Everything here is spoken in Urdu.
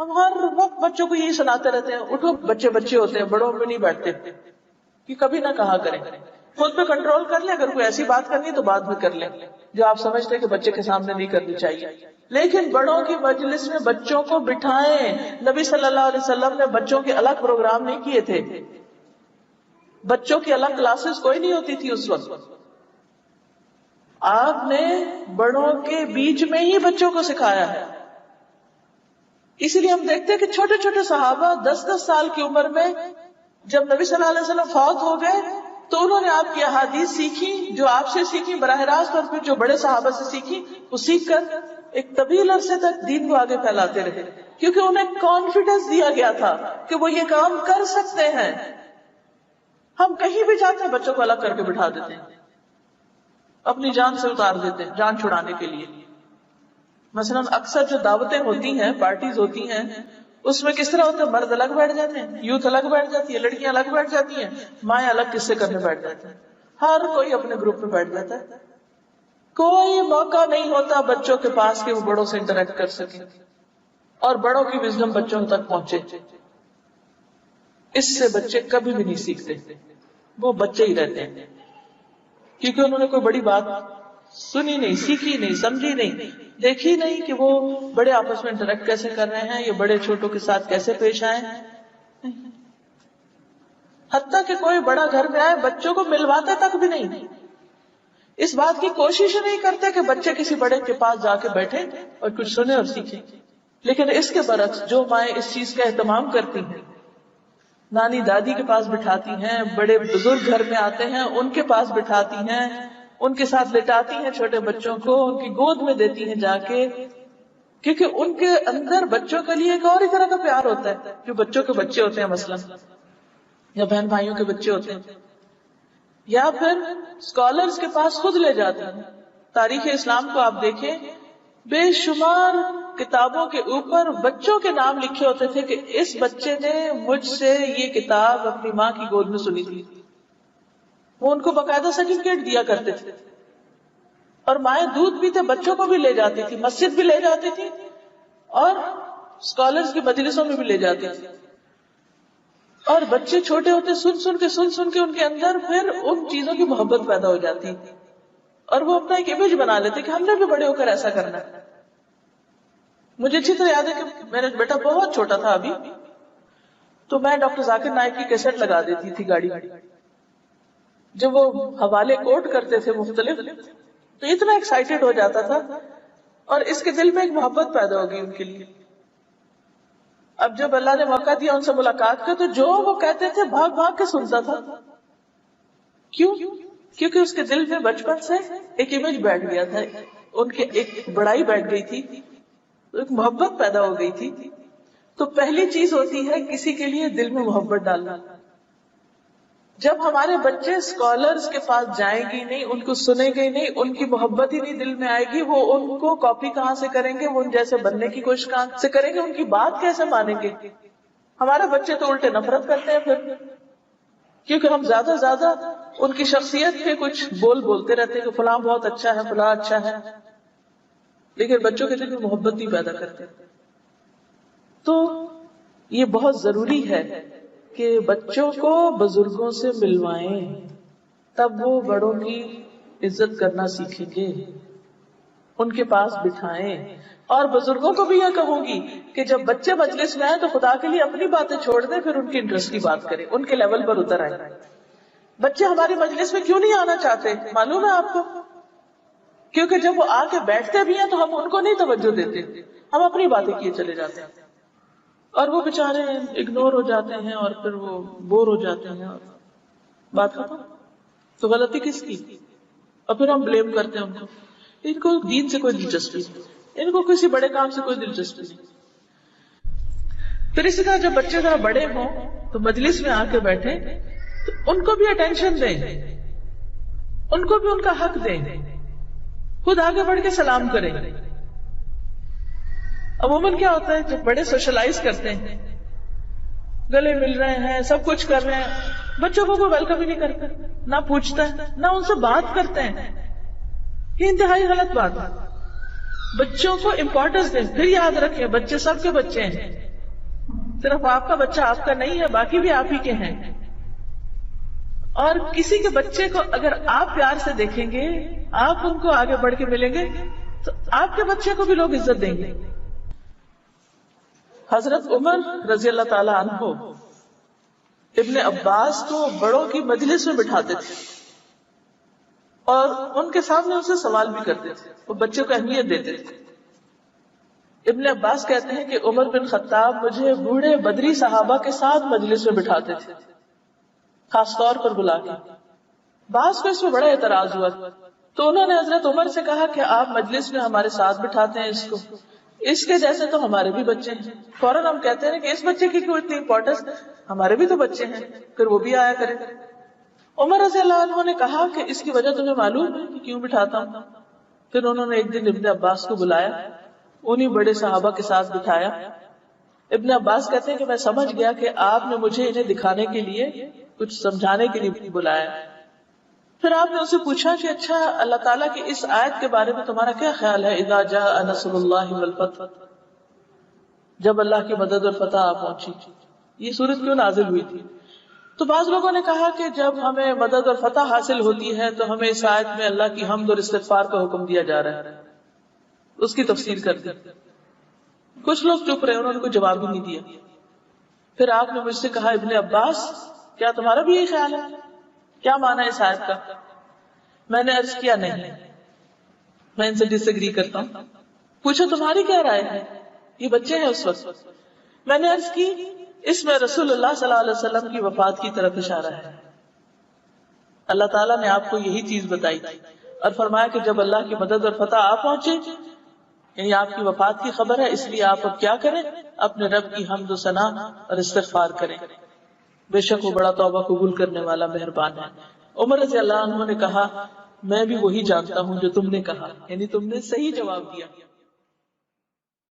ہم ہر وقت بچوں کو یہی سناتے رہتے ہیں، اٹھو بچے بچے ہوتے ہیں، بڑوں میں نہیں بیٹھتے، کہ کبھی نہ کہا کریں، خود پہ کنٹرول کر لیں، اگر کوئی ایسی بات کرنی ہے تو بعد میں کر لیں جو آپ سمجھتے ہیں کہ بچے کے سامنے نہیں کرنی چاہیے. لیکن بڑوں کی مجلس میں بچوں کو بٹھائیں. نبی صلی اللہ علیہ وسلم نے بچوں کے الگ پروگرام نہیں کیے تھے، بچوں کی الگ کلاسز کوئی نہیں ہوتی تھی اس وقت. آپ نے بڑوں کے بیچ میں ہی بچوں کو سکھایا ہے. اسی لیے ہم دیکھتے ہیں کہ چھوٹے چھوٹے صحابہ 10-10 سال کی عمر میں جب نبی صلی اللہ علیہ وسلم فوت ہو گئے تو انہوں نے آپ کی احادیث سیکھی، جو آپ سے سیکھی براہ راست، اور پھر جو بڑے صحابہ سے سیکھی وہ سیکھ کر ایک طویل عرصے تک دین کو آگے پھیلاتے رہے، کیونکہ انہیں کانفیڈنس دیا گیا تھا کہ وہ یہ کام کر سکتے ہیں. ہم کہیں بھی جاتے ہیں بچوں کو الگ کر کے بٹھا دیتے ہیں، اپنی جان سے اتار دیتے ہیں جان چھڑانے کے لیے. مثلاً اکثر جو دعوتیں ہوتی ہیں، پارٹیز ہوتی ہیں، اس میں کس طرح ہوتا ہے، مرد الگ بیٹھ جاتے ہیں، یوتھ الگ بیٹھ جاتی ہے، لڑکیاں الگ بیٹھ جاتی ہیں، مائیں الگ قصے کرنے بیٹھ جاتے ہیں، ہر کوئی اپنے گروپ میں بیٹھ جاتا ہے. کوئی موقع نہیں ہوتا بچوں کے پاس کہ وہ بڑوں سے انٹریکٹ کر سکیں اور بڑوں کی وزڈم بچوں تک پہنچے. اس سے بچے کبھی بھی نہیں سیکھتے، وہ بچے ہی رہتے ہیں، کیونکہ انہوں نے کوئی بڑی بات سنی نہیں، سیکھی نہیں، سمجھی نہیں، دیکھی نہیں کہ وہ بڑے آپس میں انٹریکٹ کیسے کر رہے ہیں یا بڑے چھوٹوں کے ساتھ کیسے پیش آئے. حتیٰ کہ کوئی بڑا گھر میں آئے بچوں کو ملواتے تک بھی نہیں، اس بات کی کوشش نہیں کرتے کہ بچے کسی بڑے کے پاس جا کے بیٹھے اور کچھ سنے اور سیکھیں. لیکن اس کے برعکس جو مائیں اس چیز کا اہتمام کرتی ہیں، نانی دادی کے پاس بٹھاتی ہیں، بڑے بزرگ گھر میں آتے ہیں ان کے پاس بٹھاتی ہیں، ان کے ساتھ لٹاتی ہیں چھوٹے بچوں کو، ان کی گود میں دیتی ہیں جا کے، کیونکہ ان کے اندر بچوں کے لیے ایک اور ہی طرح کا پیار ہوتا ہے. جو بچوں کے بچے ہوتے ہیں مثلاً، یا بہن بھائیوں کے بچے ہوتے ہیں، یا پھر اسکالرز کے پاس خود لے جاتے ہیں. تاریخ اسلام کو آپ دیکھیں، بے شمار کتابوں کے اوپر بچوں کے نام لکھے ہوتے تھے کہ اس بچے نے مجھ سے یہ کتاب اپنی ماں کی گود میں سنی تھی. وہ ان کو باقاعدہ سرٹیفکیٹ دیا کرتے تھے. اور مائیں دودھ پیتے بچوں کو بھی لے جاتی تھی، مسجد بھی لے جاتی تھی اور اسکالرز کی مجلسوں میں بھی لے جاتی تھی. اور بچے چھوٹے ہوتے سن کے ان کے اندر پھر ان چیزوں کی محبت پیدا ہو جاتی اور وہ اپنا ایک امیج بنا لیتے کہ ہم نے بھی بڑے ہو کر ایسا کرنا ہے. مجھے اچھی طرح یاد ہے کہ میرا بیٹا بہت چھوٹا تھا ابھی، تو میں ڈاکٹر ذاکر نائک کی کیسٹ لگا دیتی تھی گاڑی میں. جب وہ حوالے کوٹ کرتے تھے مختلف تو اتنا ایکسائٹیڈ ہو جاتا تھا اور اس کے دل میں ایک محبت پیدا ہو گئی ان کے لیے. اب جب اللہ نے موقع دیا ان سے ملاقات کا تو جو وہ کہتے تھے بھاگ بھاگ کے سنتا تھا. کیوں؟ کیونکہ اس کے دل میں بچپن سے ایک امیج بیٹھ گیا تھا، ان کی ایک بڑائی بیٹھ گئی تھی، ایک محبت پیدا ہو گئی تھی. تو پہلی چیز ہوتی ہے کسی کے لیے دل میں محبت ڈالنا. جب ہمارے بچے اسکالرز کے پاس جائیں گی نہیں، ان کو سنیں گے نہیں، ان کی محبت ہی نہیں دل میں آئے گی، وہ ان کو کاپی کہاں سے کریں گے، وہ ان جیسے بننے کی کوشش کہاں سے کریں گے، ان کی بات کیسے مانیں گے. ہمارے بچے تو الٹے نفرت کرتے ہیں پھر، کیونکہ ہم زیادہ زیادہ ان کی شخصیت کے کچھ بولتے رہتے ہیں کہ فلاں بہت اچھا ہے، فلاں اچھا ہے، لیکن بچوں کے دل میں محبت نہیں پیدا کرتے. تو یہ بہت ضروری ہے کہ بچوں کو بزرگوں سے ملوائیں، تب وہ بڑوں کی عزت کرنا سیکھیں گے. ان کے پاس بٹھائیں. اور بزرگوں کو بھی یہ کہوں گی کہ جب بچے مجلس میں آئے تو خدا کے لیے اپنی باتیں چھوڑ دیں، پھر ان کی انٹرسٹ کی بات کریں، ان کے لیول پر اتر آئیں. بچے ہماری مجلس میں کیوں نہیں آنا چاہتے معلوم ہے آپ کو؟ کیونکہ جب وہ آ کے بیٹھتے بھی ہیں تو ہم ان کو نہیں توجہ دیتے، ہم اپنی باتیں کیے چلے جاتے ہیں اور وہ بےچارے اگنور ہو جاتے ہیں اور پھر وہ بور ہو جاتے ہیں اور بات ختم. تو غلطی کس کی؟ اور پھر ہم بلیم کرتے ہیں ان کو دین سے کوئی دلچسپی نہیں، ان کو کسی بڑے کام سے کوئی دلچسپی نہیں. پھر اسی طرح جب بچے ذرا بڑے ہوں تو مجلس میں آ کے بیٹھے تو ان کو بھی اٹینشن دیں، ان کو بھی ان کا حق دیں، خود آگے بڑھ کے سلام کریں. عموماً کیا ہوتا ہے جب بڑے سوشلائز کرتے ہیں، گلے مل رہے ہیں، سب کچھ کر رہے ہیں، بچوں کو کوئی ویلکم ہی نہیں کرتا، نہ پوچھتا ہے، نہ ان سے بات کرتے ہیں. یہ انتہائی غلط بات ہے. بچوں کو امپورٹنس دیں. پھر یاد رکھیں بچے سب کے بچے ہیں، صرف آپ کا بچہ آپ کا نہیں ہے، باقی بھی آپ ہی کے ہیں. اور کسی کے بچے کو اگر آپ پیار سے دیکھیں گے، آپ ان کو آگے بڑھ کے ملیں گے، تو آپ کے بچے کو بھی لوگ عزت دیں گے. حضرت عمر رضی اللہ تعالی عنہ ابن عباس کو بڑوں کی مجلس میں بٹھاتے تھے اور ان کے سامنے ان سے سوال بھی کرتے تھے، وہ بچوں کو اہمیت دیتے تھے. ابن عباس کہتے ہیں کہ عمر بن خطاب مجھے بوڑھے بدری صحابہ کے ساتھ مجلس میں بٹھاتے تھے، خاص طور پر بلا کے. بعض کو اس میں بڑا اعتراض ہوا تو انہوں نے حضرت عمر سے کہا کہ آپ مجلس میں ہمارے ساتھ بٹھاتے ہیں اس کو، اس کے جیسے تو ہمارے بھی بچے ہیں. فوراً ہم کہتے ہیں کہ اس بچے کی کیوں اتنی امپورٹنس، ہمارے بھی تو بچے ہیں، پھر وہ بھی آیا کرے. عمر رضی اللہ عنہ نے کہا کہ اس کی وجہ تمہیں معلوم ہے کہ کیوں بٹھاتا ہوں. پھر انہوں نے ایک دن ابن عباس کو بلایا، انہی بڑے صحابہ کے ساتھ بٹھایا. ابن عباس کہتے ہیں کہ میں سمجھ گیا کہ آپ نے مجھے انہیں دکھانے کے لیے، کچھ سمجھانے کے لیے بلایا. پھر آپ نے اسے پوچھا کہ اچھا اللہ تعالیٰ کی اس آیت کے بارے میں تمہارا کیا خیال ہے، اذا جاء نصر اللہ والفتح، جب اللہ کی مدد اور فتح آ پہنچی، یہ سورت کیوں نازل ہوئی تھی؟ تو بعض لوگوں نے کہا کہ جب ہمیں مدد اور فتح حاصل ہوتی ہے تو ہمیں اس آیت میں اللہ کی حمد اور استغفار کا حکم دیا جا رہا ہے، اس کی تفسیر کر دی. کچھ لوگ چپ رہے، انہوں نے کوئی جواب بھی نہیں دیا. پھر آپ نے مجھ سے کہا ابن عباس کیا تمہارا بھی یہی خیال ہے، کیا معنی ہے اس آیت کا؟ میں نے عرض کیا نہیں، میں ان سے ڈس ایگری کرتا ہوں. پوچھا تمہاری کیا رائے ہے، یہ بچے ہیں اس وقت. میں نے عرض کی اس میں رسول اللہ صلی اللہ علیہ وسلم کی وفات کی طرف اشارہ ہے. اللہ تعالیٰ نے آپ کو یہی چیز بتائی اور فرمایا کہ جب اللہ کی مدد اور فتح آ پہنچے، یعنی آپ کی وفات کی خبر ہے، اس لیے آپ اب کیا کریں، اپنے رب کی حمد و ثنا اور استغفار کریں، بے شک وہ بڑا توبہ قبول کرنے والا مہربان ہے. عمر رضی اللہ عنہ نے کہا میں بھی وہی جانتا ہوں جو تم نے کہا، یعنی تم نے صحیح جواب دیا.